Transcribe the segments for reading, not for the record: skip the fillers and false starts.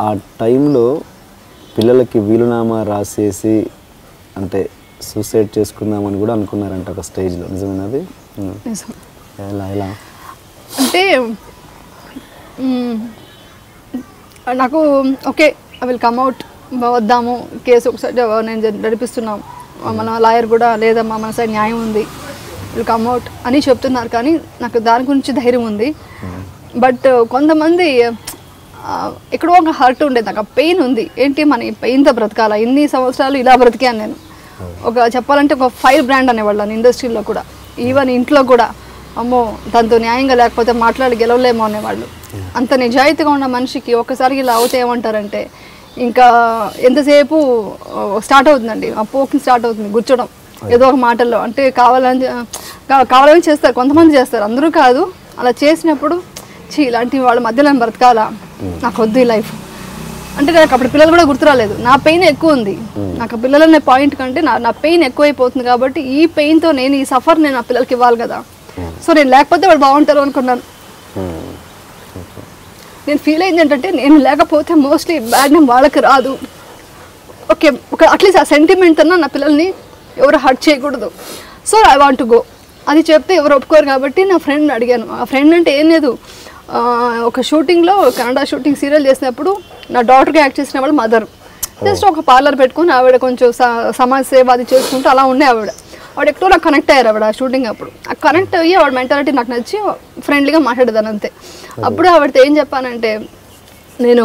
ఆ టైంలో పిల్లలకి వీలునామా రాసేసి అంటే సూసైడ్ చేసుకుందామని కూడా అనుకున్నారంట ఒక స్టేజ్లో, నిజమేనది? ఎలా ఎలా అంటే నాకు okay I will come out, వద్దాము కేసు ఒకసారి నేను నడిపిస్తున్నాం, మన లాయర్ కూడా లేదమ్మా మన సైడ్ న్యాయం ఉంది, విల్ కమ్ అవుట్ అని చెప్తున్నారు. కానీ నాకు దాని గురించి ధైర్యం ఉంది. బట్ కొంతమంది ఎక్కడో ఒక హర్ట్ ఉండేది, నాకు ఆ పెయిన్ ఉంది. ఏంటి మన ఈ పెయిన్తో బ్రతకాలా, ఇన్ని సంవత్సరాలు ఇలా బ్రతికాను నేను. ఒక చెప్పాలంటే ఒక ఫైర్ బ్రాండ్ అనేవాళ్ళని ఇండస్ట్రీలో కూడా, ఈవెన్ ఇంట్లో కూడా అమ్మో దాంతో న్యాయంగా లేకపోతే మాట్లాడి గెలవలేమో అనేవాళ్ళు. అంత నిజాయితీగా ఉన్న మనిషికి ఒక్కసారి ఇలా అవుతే ఏమంటారంటే ఇంకా ఎంతసేపు స్టార్ట్ అవుతుందండి, ఆ పోకింగ్ స్టార్ట్ అవుతుంది, కూర్చోడం ఏదో ఒక మాటల్లో. అంటే కావాలని చేస్తారు, కొంతమంది చేస్తారు, అందరూ కాదు. అలా చేసినప్పుడు ఇలాంటి వాళ్ళ మధ్యలో బ్రతకాలా, నాకు వద్దు ఈ లైఫ్ అంటే. నాకు అప్పుడు పిల్లలు కూడా గుర్తురాలేదు, నా పెయిన్ ఎక్కువ ఉంది. నాకు పిల్లలు అనే పాయింట్ కంటే నా పెయిన్ ఎక్కువైపోతుంది. కాబట్టి ఈ పెయిన్తో నేను ఈ సఫర్ నేను నా పిల్లలకి ఇవ్వాలి కదా. సో నేను లేకపోతే వాళ్ళు బాగుంటారు అనుకున్నాను. నేను ఫీల్ అయింది ఏంటంటే నేను లేకపోతే మోస్ట్లీ బ్యాడ్ నేమ్ వాళ్ళకి రాదు. ఓకే ఒక అట్లీస్ట్ ఆ సెంటిమెంట్ అన్నా నా పిల్లల్ని ఎవరు హర్ట్ చేయకూడదు. So I want to go అది చెప్తే ఎవరు ఒప్పుకోరు. కాబట్టి నా ఫ్రెండ్ని అడిగాను. ఆ ఫ్రెండ్ అంటే ఏం లేదు, ఒక షూటింగ్లో కన్నడ షూటింగ్ సీరియల్ చేసినప్పుడు నా డాటర్గా యాక్ట్ చేసిన వాళ్ళు మదర్. జస్ట్ ఒక పార్లర్ పెట్టుకుని ఆవిడ కొంచెం సమాజ సేవ అది చేసుకుంటూ అలా ఉండే ఆవిడ ఎక్కడో నాకు కనెక్ట్ అయ్యారు ఆవిడ షూటింగ్ అప్పుడు. ఆ కనెక్ట్ అయ్యి ఆవిడ మెంటాలిటీ నాకు నచ్చి ఫ్రెండ్లీగా మాట్లాడేదాన్ని అంతే. అప్పుడు ఆవిడతో ఏం చెప్పానంటే నేను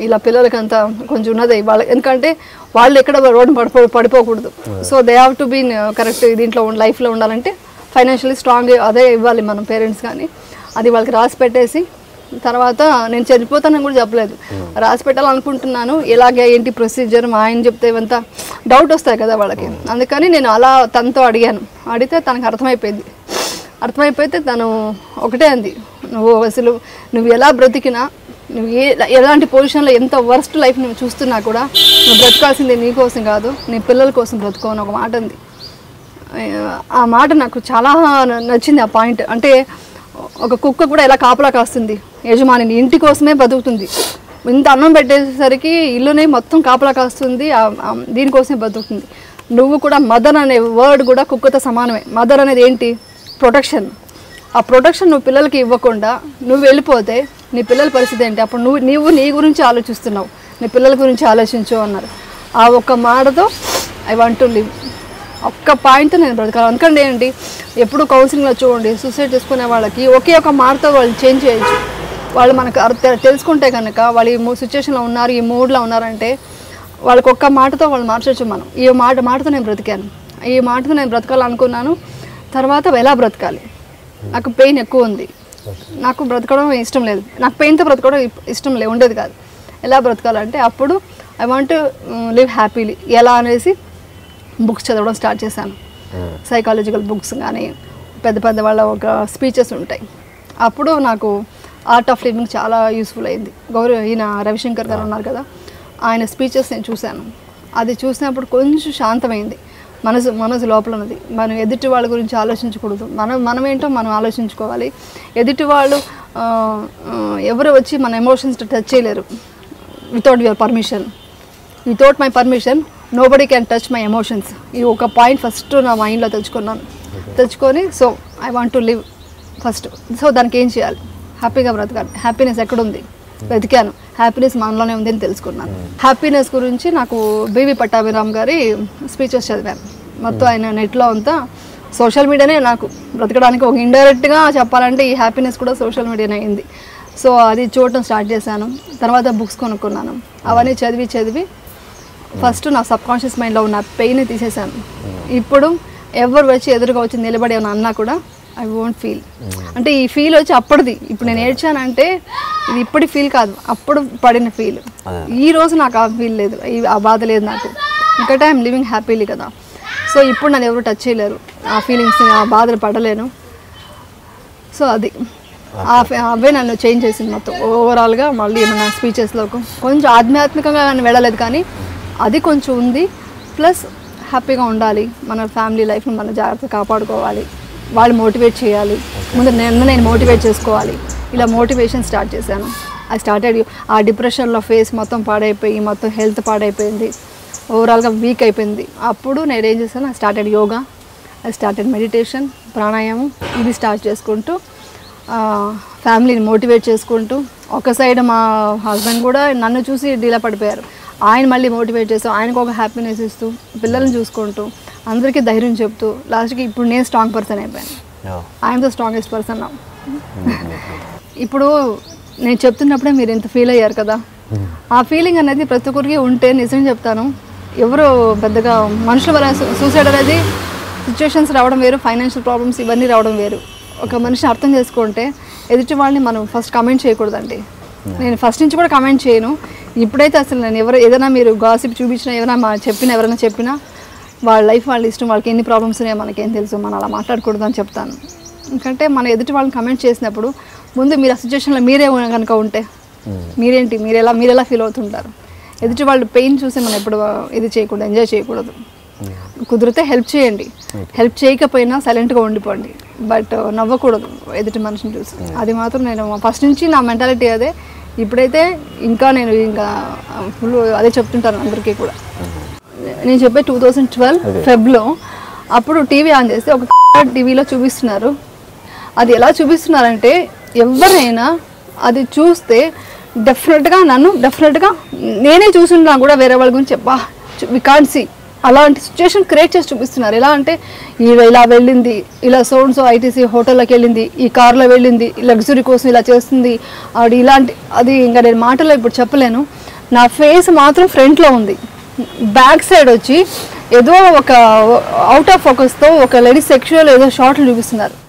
ఇలా పిల్లలకంతా కొంచెం ఉన్నది వాళ్ళ, ఎందుకంటే వాళ్ళు ఎక్కడ రోడ్డు పడిపోకూడదు. So they have to be correct దీంట్లో లైఫ్లో ఉండాలంటే ఫైనాన్షియలీ స్ట్రాంగ్ అదే ఇవ్వాలి మనం పేరెంట్స్. కానీ అది వాళ్ళకి రాసి పెట్టేసి తర్వాత నేను చనిపోతానని కూడా చెప్పలేదు, రాసి పెట్టాలనుకుంటున్నాను. ఎలాగే ఏంటి ప్రొసీజర్ మా ఆయన చెప్తే ఇవంతా డౌట్ వస్తాయి కదా వాళ్ళకి. అందుకని నేను అలా తనతో అడిగాను. అడిగితే తనకు అర్థమైపోతే తను ఒకటే అంది, నువ్వు ఎలా బ్రతికినా, నువ్వు ఎలాంటి పొజిషన్లో ఎంత వర్స్ట్ లైఫ్ నువ్వు చూస్తున్నా కూడా నువ్వు బ్రతకాల్సింది నీ కోసం కాదు, నీ పిల్లల కోసం బ్రతుకో అని ఒక మాట ఉంది. ఆ మాట నాకు చాలా నచ్చింది ఆ పాయింట్. అంటే ఒక కుక్క కూడా ఎలా కాపలా కాస్తుంది యజమానిని, ఇంటి కోసమే బతుకుతుంది. ఇంత అన్నం పెట్టేసరికి ఇల్లునే మొత్తం కాపలా కాస్తుంది, దీనికోసమే బతుకుతుంది. నువ్వు కూడా మదర్ అనే వర్డ్ కూడా కుక్కతో సమానమే. మదర్ అనేది ఏంటి, ప్రొటెక్షన్. ఆ ప్రొటెక్షన్ నువ్వు పిల్లలకి ఇవ్వకుండా నువ్వు వెళ్ళిపోతే నీ పిల్లల పరిస్థితి ఏంటి? అప్పుడు నువ్వు నీ గురించి ఆలోచిస్తున్నావు, నీ పిల్లల గురించి ఆలోచించు అన్నారు. ఆ ఒక్క మాటతో ఐ వాంట్ టు లివ్, ఒక్క పాయింట్తో నేను బ్రతకాలి. అందుకంటే ఏంటి, ఎప్పుడు కౌన్సిలింగ్లో చూడండి సూసైడ్ చేసుకునే వాళ్ళకి ఒకే ఒక మాటతో వాళ్ళు చేంజ్ చేయొచ్చు. వాళ్ళు మనకు తెలుసుకుంటే కనుక వాళ్ళు ఈ సిచ్యువేషన్లో ఉన్నారు, ఈ మూడ్లో ఉన్నారంటే వాళ్ళకి ఒక్క మాటతో వాళ్ళు మార్చవచ్చు. మనం ఈ మాటతో నేను బ్రతికాను, ఈ మాటతో నేను బ్రతకాలనుకున్నాను. తర్వాత ఎలా బ్రతకాలి, నాకు పెయిన్ ఎక్కువ ఉంది, నాకు బ్రతకడం ఇష్టం లేదు, నాకు పెయిన్తో బ్రతకడం ఇష్టం ఉండేది కాదు. ఎలా బ్రతకాలంటే అప్పుడు I want to live happily. ఎలా అనేసి బుక్స్ చదవడం స్టార్ట్ చేశాను. సైకాలజికల్ బుక్స్ కానీ పెద్ద వాళ్ళ ఒక స్పీచెస్ ఉంటాయి. అప్పుడు నాకు ఆర్ట్ ఆఫ్ లివింగ్ చాలా యూస్ఫుల్ అయింది. ఈయన రవిశంకర్ గారు ఉన్నారు కదా, ఆయన స్పీచెస్ నేను చూశాను. అది చూసినప్పుడు కొంచెం శాంతమైంది మనసు లోపల ఉన్నది. మనం ఎదుటి వాళ్ళ గురించి ఆలోచించకూడదు, మనం ఏంటో మనం ఆలోచించుకోవాలి. ఎదుటి వాళ్ళు ఎవరు వచ్చి మన ఎమోషన్స్ టచ్ చేయలేరు without your permission. Without my permission nobody can touch my emotions. ఈ ఒక పాయింట్ ఫస్ట్ నా మైండ్లో తెచ్చుకొని so I want to live first. So దానికి ఏం చేయాలి, హ్యాపీగా బ్రతకాలి. హ్యాపీనెస్ ఎక్కడుంది వెతికాను, హ్యాపీనెస్ మనలోనే ఉంది అని తెలుసుకున్నాను. హ్యాపీనెస్ గురించి నాకు బివి పట్టాభిరామ్ గారి స్పీచెస్ చదివాను. మొత్తం ఆయన నెట్లో అంతా సోషల్ మీడియానే నాకు బ్రతకడానికి ఒక ఇండైరెక్ట్గా చెప్పాలంటే ఈ హ్యాపీనెస్ కూడా సోషల్ మీడియానే అయింది. సో అది చూడటం స్టార్ట్ చేశాను. తర్వాత బుక్స్ కొనుక్కున్నాను. అవన్నీ చదివి ఫస్ట్ నా సబ్కాన్షియస్ మైండ్లో ఉన్న పెయిన్ తీసేసాను. ఇప్పుడు ఎవరు వచ్చి ఎదురుగా వచ్చి నిలబడి అన్నా కూడా ఐ వోంట్ ఫీల్. అంటే ఈ ఫీల్ వచ్చి అప్పటిది. ఇప్పుడు నేను ఏడ్చానంటే ఇది ఇప్పటి ఫీల్ కాదు, అప్పుడు పడిన ఫీల్. ఈ రోజు నాకు ఆ ఫీల్ లేదు, ఆ బాధ లేదు నాకు. ఇంకటే ఐఎమ్ లివింగ్ హ్యాపీలీ కదా. సో ఇప్పుడు నన్ను ఎవరు టచ్ చేయలేరు, ఆ ఫీలింగ్స్ ఆ బాధలు పడలేను. సో అది అవే నన్ను చేంజ్ చేసింది మొత్తం ఓవరాల్గా. మళ్ళీ ఏమన్నా స్పీచెస్లో కొంచెం ఆధ్యాత్మికంగా నన్ను వెళ్ళలేదు, కానీ అది కొంచెం ఉంది. ప్లస్ హ్యాపీగా ఉండాలి, మన ఫ్యామిలీ లైఫ్ని మనం జాగ్రత్తగా కాపాడుకోవాలి, వాళ్ళు మోటివేట్ చేయాలి, ముందు నేను మోటివేట్ చేసుకోవాలి. ఇలా మోటివేషన్ స్టార్ట్ చేశాను. ఐ స్టార్టెడ్ ఆ డిప్రెషన్లో ఫేస్ మొత్తం పాడైపోయి మొత్తం హెల్త్ పాడైపోయింది, ఓవరాల్గా వీక్ అయిపోయింది. అప్పుడు నేను ఏం చేశాను, I started yoga, I started meditation, ప్రాణాయామం ఇది స్టార్ట్ చేసుకుంటూ ఫ్యామిలీని మోటివేట్ చేసుకుంటూ, ఒక సైడ్ మా హస్బెండ్ కూడా నన్ను చూసి డీలా పడిపోయారు, ఆయన మళ్ళీ మోటివేట్ చేస్తూ ఆయనకు ఒక హ్యాపీనెస్ ఇస్తూ పిల్లల్ని చూసుకుంటూ అందరికీ ధైర్యం చెప్తూ లాస్ట్కి ఇప్పుడు నేను స్ట్రాంగ్ పర్సన్ అయిపోయాను. ఐఎమ్ ద స్ట్రాంగెస్ట్ పర్సన్ నా. ఇప్పుడు నేను చెప్తున్నప్పుడే మీరు ఎంత ఫీల్ అయ్యారు కదా, ఆ ఫీలింగ్ అనేది ప్రతి ఒక్కరికి ఉంటే నిజం చెప్తాను, ఎవరు పెద్దగా మనుషుల వల్ల సూసైడ్ అనేది సిచ్యువేషన్స్ రావడం వేరు, ఫైనాన్షియల్ ప్రాబ్లమ్స్ ఇవన్నీ రావడం వేరు. ఒక మనిషిని అర్థం చేసుకుంటే ఎదుటి వాళ్ళని మనం ఫస్ట్ కమెంట్ చేయకూడదండి. నేను ఫస్ట్ నుంచి కూడా కమెంట్ చేయను. ఇప్పుడైతే అసలు నేను ఏదైనా మీరు గాసిప్ చూపించినా ఎవరైనా చెప్పినా వాళ్ళ లైఫ్ వాళ్ళ ఇష్టం, వాళ్ళకి ఎన్ని ప్రాబ్లమ్స్ ఉన్నాయో మనకేం తెలుసు, మనం అలా మాట్లాడకూడదు అని చెప్తాను. ఎందుకంటే మన ఎదుటి వాళ్ళని కమెంట్ చేసినప్పుడు ముందు మీరు ఆ సిచ్యువేషన్లో మీరే కనుక ఉంటే మీరు ఎలా ఫీల్ అవుతుంటారు. ఎదుటి వాళ్ళు పెయిన్ చూసి మనం ఎప్పుడు ఇది చేయకూడదు, ఎంజాయ్ చేయకూడదు. కుదిరితే హెల్ప్ చేయండి, హెల్ప్ చేయకపోయినా సైలెంట్గా ఉండిపోండి, బట్ నవ్వకూడదు ఎదుటి మనిషిని చూసి. అది మాత్రం నేను ఫస్ట్ నుంచి నా మెంటాలిటీ అదే. ఇప్పుడైతే నేను ఫుల్ అదే చెప్తుంటాను అందరికీ కూడా. నేను చెప్పే 2012 ఫెబ్లో అప్పుడు టీవీ ఆన్ చేస్తే ఒక టీవీలో చూపిస్తున్నారు. అది ఎలా చూపిస్తున్నారంటే ఎవరైనా అది చూస్తే డెఫినెట్గా నేనే చూసున్నా కూడా వేరే వాళ్ళ గురించి వి కాంట్ సీ అలాంటి సిచ్యువేషన్ క్రియేట్ చేసి చూపిస్తున్నారు. ఎలా అంటే ఇలా వెళ్ళింది, ఇలా సోన్స్ ఐటీసీ హోటల్లోకి వెళ్ళింది, ఈ కార్లో వెళ్ళింది, లగ్జరీ కోసం ఇలా చేస్తుంది ఆవిడ ఇలాంటి, అది ఇంకా నేను మాటల్లో ఇప్పుడు చెప్పలేను. నా ఫేస్ మాత్రం ఫ్రంట్లో ఉంది, బ్యాక్ సైడ్ వచ్చి ఏదో ఒక అవుట్ ఆఫ్ ఫోకస్తో ఒక లేడీ సెక్షువల్ ఏదో షార్ట్లు చూపిస్తున్నారు.